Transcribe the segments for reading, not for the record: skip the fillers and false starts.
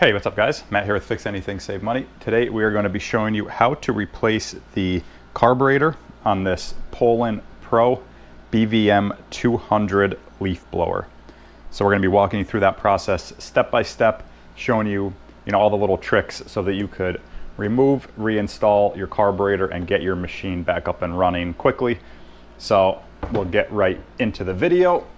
Hey, what's up guys? Matt here with Fix Anything Save Money. Today we are going to be showing you how to replace the carburetor on this Poulan Pro BVM200 leaf blower. So we're going to be walking you through that process step by step, showing you, all the little tricks so that you could remove, reinstall your carburetor and get your machine back up and running quickly. So we'll get right into the video.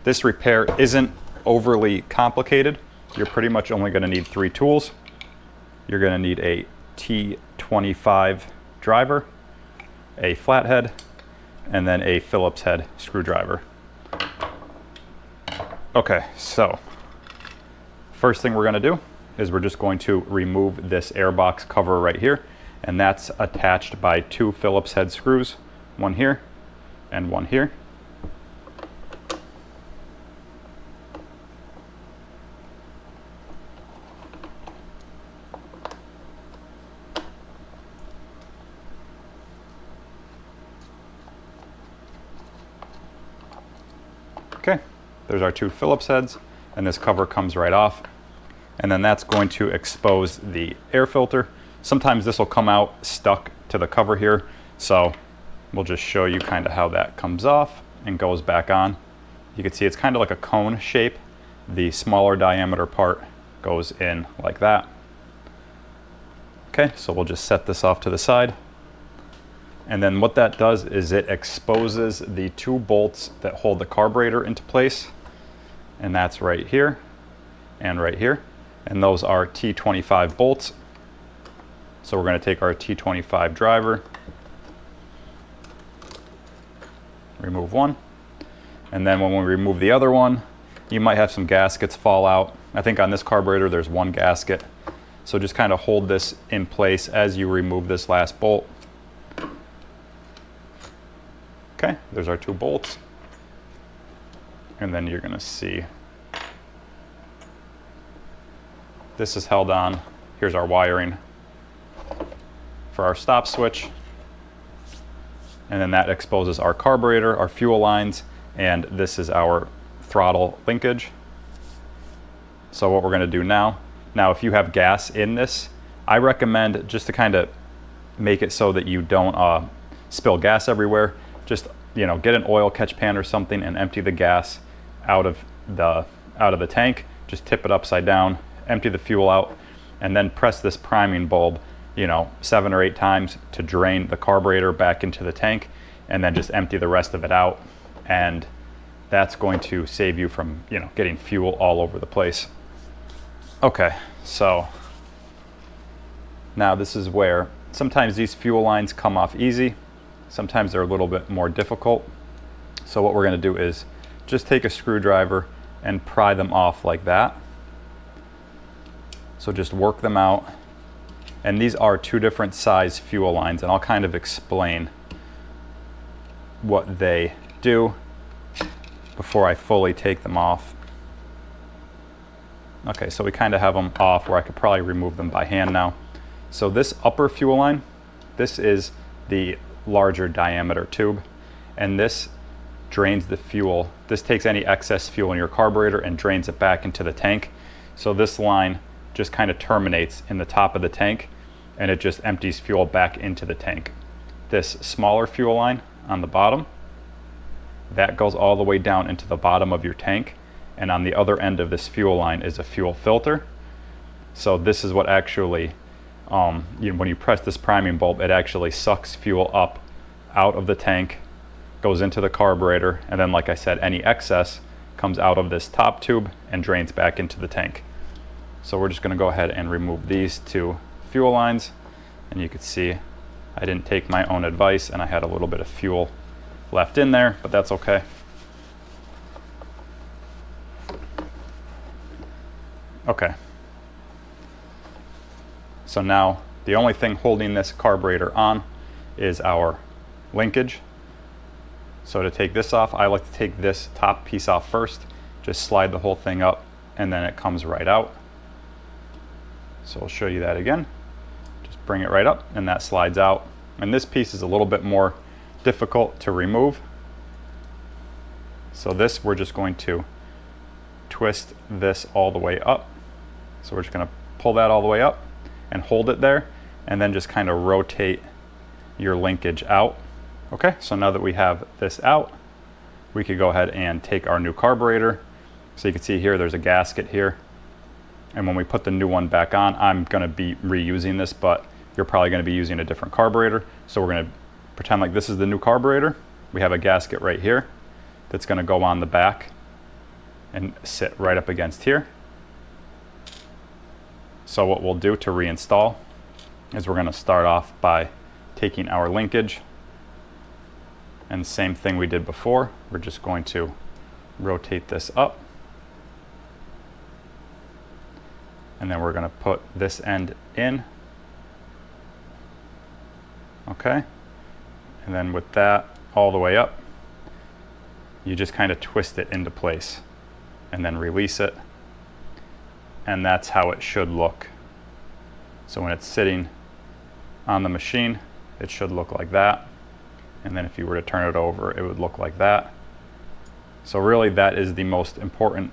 This repair isn't overly complicated. You're pretty much only going to need 3 tools. You're going to need a T25 driver, a flathead, and then a Phillips head screwdriver. Okay, so first thing we're going to do is we're just going to remove this airbox cover right here, and that's attached by 2 Phillips head screws, one here and one here. Okay, there's our 2 Phillips heads, and this cover comes right off. And then that's going to expose the air filter. Sometimes this will come out stuck to the cover here, so we'll just show you kind of how that comes off and goes back on. You can see it's kind of like a cone shape. The smaller diameter part goes in like that. Okay, so we'll just set this off to the side. And then what that does is it exposes the 2 bolts that hold the carburetor into place. And that's right here and right here. And those are T25 bolts. So we're going to take our T25 driver, remove one. And then when we remove the other one, you might have some gaskets fall out. I think on this carburetor there's 1 gasket. So just kind of hold this in place as you remove this last bolt. Okay, there's our 2 bolts. And then you're going to see this is held on. Here's our wiring for our stop switch. And then that exposes our carburetor, our fuel lines, and this is our throttle linkage. So what we're going to do now if you have gas in this, I recommend, just to kind of make it so that you don't spill gas everywhere, just get an oil catch pan or something and empty the gas out of the tank. Just tip it upside down, empty the fuel out, and then press this priming bulb 7 or 8 times to drain the carburetor back into the tank, and then just empty the rest of it out. And that's going to save you from getting fuel all over the place. Okay, so now this is where sometimes these fuel lines come off easy. Sometimes they're a little bit more difficult. So what we're going to do is just take a screwdriver and pry them off like that. So just work them out. And these are 2 different size fuel lines, and I'll kind of explain what they do before I fully take them off. Okay, so we kind of have them off where I could probably remove them by hand now. So this upper fuel line, this is the larger diameter tube, and this drains the fuel. This takes any excess fuel in your carburetor and drains it back into the tank. So this line just kind of terminates in the top of the tank, and it just empties fuel back into the tank. This smaller fuel line on the bottom, that goes all the way down into the bottom of your tank, and on the other end of this fuel line is a fuel filter. So this is what actually when you press this priming bulb, it actually sucks fuel up out of the tank, goes into the carburetor, and then, like I said, any excess comes out of this top tube and drains back into the tank. So we're just going to go ahead and remove these 2 fuel lines, and you can see I didn't take my own advice and I had a little bit of fuel left in there, but that's okay. Okay. So now the only thing holding this carburetor on is our linkage. So to take this off, I like to take this top piece off first, just slide the whole thing up, and then it comes right out. So I'll show you that again. Just bring it right up and that slides out. And this piece is a little bit more difficult to remove. So this we're just going to twist this all the way up. So we're just going to pull that all the way up and hold it there, and then just kind of rotate your linkage out. Okay, so now that we have this out, we could go ahead and take our new carburetor. So you can see here, there's a gasket here. And when we put the new one back on, I'm going to be reusing this, but you're probably going to be using a different carburetor. So we're going to pretend like this is the new carburetor. We have a gasket right here that's going to go on the back and sit right up against here. So what we'll do to reinstall is we're going to start off by taking our linkage, and the same thing we did before. We're just going to rotate this up, and then we're going to put this end in. Okay, and then with that all the way up, you just kind of twist it into place and then release it, and that's how it should look. So when it's sitting on the machine, it should look like that, and then if you were to turn it over, it would look like that. So really, that is the most important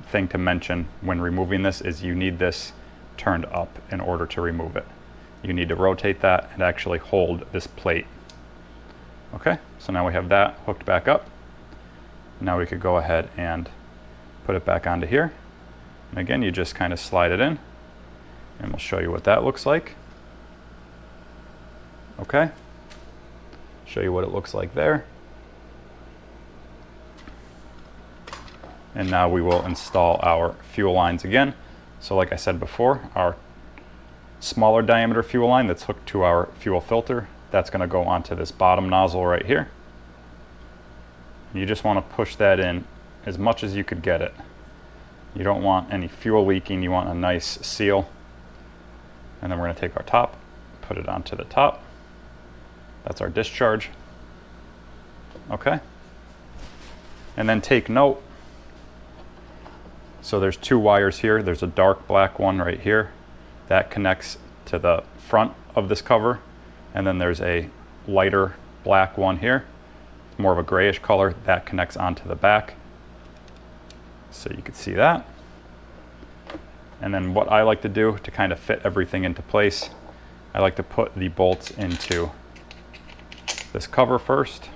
thing to mention when removing this, is you need this turned up in order to remove it. You need to rotate that and actually hold this plate. Okay, so now we have that hooked back up. Now we could go ahead and put it back onto here. And again, you just kind of slide it in, and we'll show you what that looks like. Okay, show you what it looks like there. And now we will install our fuel lines again. So like I said before, our smaller diameter fuel line that's hooked to our fuel filter, that's going to go onto this bottom nozzle right here. You just want to push that in as much as you could get it. You don't want any fuel leaking, you want a nice seal. And then we're going to take our top, put it onto the top. That's our discharge. Okay. And then take note. So there's two wires here. There's a dark black one right here that connects to the front of this cover. And then there's a lighter black one here, more of a grayish color, that connects onto the back. So you can see that. And then what I like to do to kind of fit everything into place, I like to put the bolts into this cover first.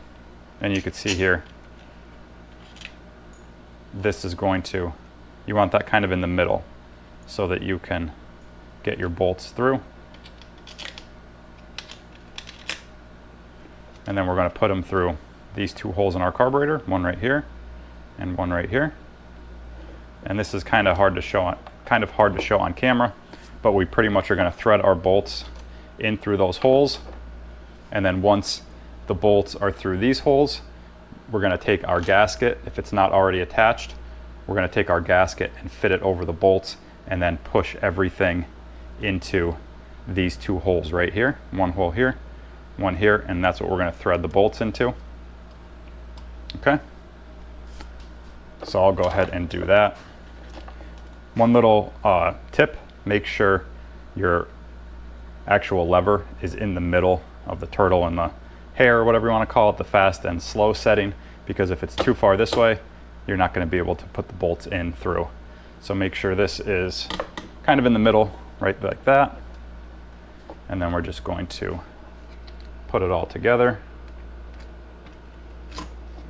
And you can see here, this is going to, you want that kind of in the middle so that you can get your bolts through. And then we're going to put them through these two holes in our carburetor, one right here and one right here. And this is kind of hard to show on camera, but we pretty much are going to thread our bolts in through those holes. And then once the bolts are through these holes, we're going to take our gasket, if it's not already attached, we're going to take our gasket and fit it over the bolts and then push everything into these two holes right here. One hole here, one here, and that's what we're going to thread the bolts into. Okay, so I'll go ahead and do that. One little tip, make sure your actual lever is in the middle of the turtle and the hair, or whatever you want to call it, the fast and slow setting, because if it's too far this way, you're not going to be able to put the bolts in through. So make sure this is kind of in the middle, right like that. And then we're just going to put it all together.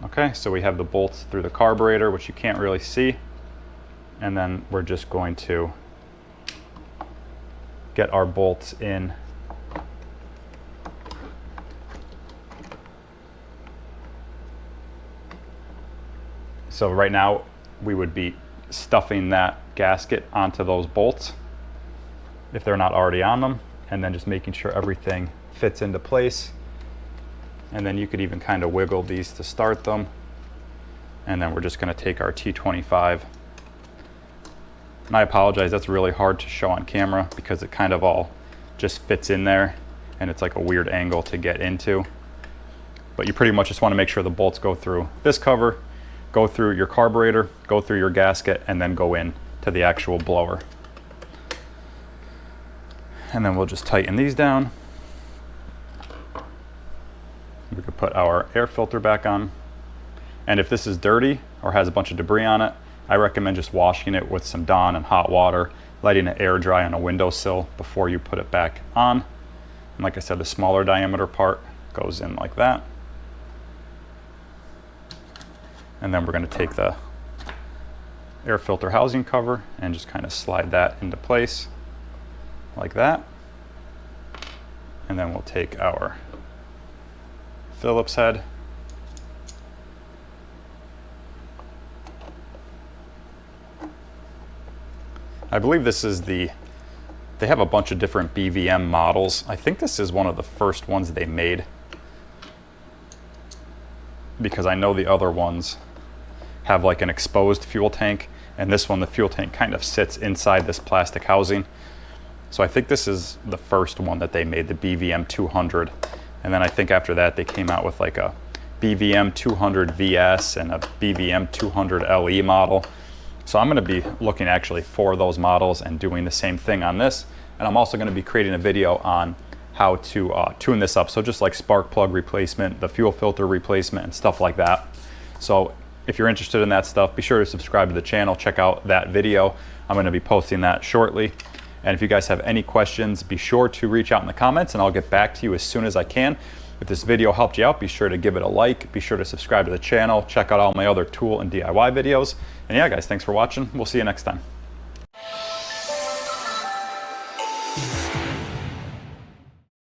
Okay, so we have the bolts through the carburetor, which you can't really see. And then we're just going to get our bolts in so right now we would be stuffing that gasket onto those bolts if they're not already on them, and then just making sure everything fits into place. And then you could even kind of wiggle these to start them. And then we're just going to take our T25. And I apologize, that's really hard to show on camera because it kind of all just fits in there and it's like a weird angle to get into. But you pretty much just want to make sure the bolts go through this cover, go through your carburetor, go through your gasket, and then go in to the actual blower. And then we'll just tighten these down. We could put our air filter back on. And if this is dirty or has a bunch of debris on it, I recommend just washing it with some Dawn and hot water, letting it air dry on a windowsill before you put it back on. And like I said, the smaller diameter part goes in like that. And then we're going to take the air filter housing cover and just kind of slide that into place like that. And then we'll take our Phillips head, I believe this is they have a bunch of different BVM models. I think this is one of the first ones they made, because I know the other ones have like an exposed fuel tank, and this one, the fuel tank kind of sits inside this plastic housing. So I think this is the first one that they made, the BVM200. And then I think after that they came out with like a BVM200 VS and a BVM200 LE model. So I'm going to be looking actually for those models and doing the same thing on this. And I'm also going to be creating a video on how to tune this up. So just like spark plug replacement, the fuel filter replacement, and stuff like that. So if you're interested in that stuff, be sure to subscribe to the channel. Check out that video. I'm going to be posting that shortly. And if you guys have any questions, be sure to reach out in the comments and I'll get back to you as soon as I can. If this video helped you out, be sure to give it a like. Be sure to subscribe to the channel. Check out all my other tool and DIY videos. And yeah, guys, thanks for watching. We'll see you next time.